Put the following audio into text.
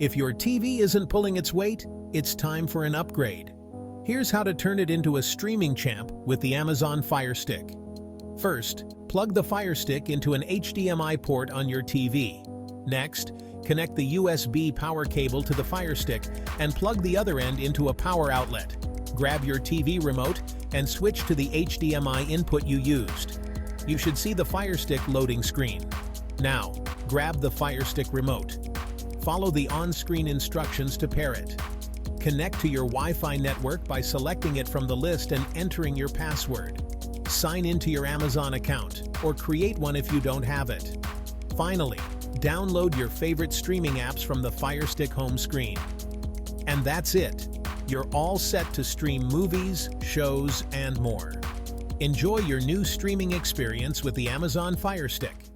If your TV isn't pulling its weight, it's time for an upgrade. Here's how to turn it into a streaming champ with the Amazon Firestick. First, plug the Firestick into an HDMI port on your TV. Next, connect the USB power cable to the Firestick and plug the other end into a power outlet. Grab your TV remote and switch to the HDMI input you used. You should see the Firestick loading screen. Now, grab the Firestick remote. Follow the on-screen instructions to pair it. Connect to your Wi-Fi network by selecting it from the list and entering your password. Sign into your Amazon account, or create one if you don't have it. Finally, download your favorite streaming apps from the Firestick home screen. And that's it. You're all set to stream movies, shows, and more. Enjoy your new streaming experience with the Amazon Firestick.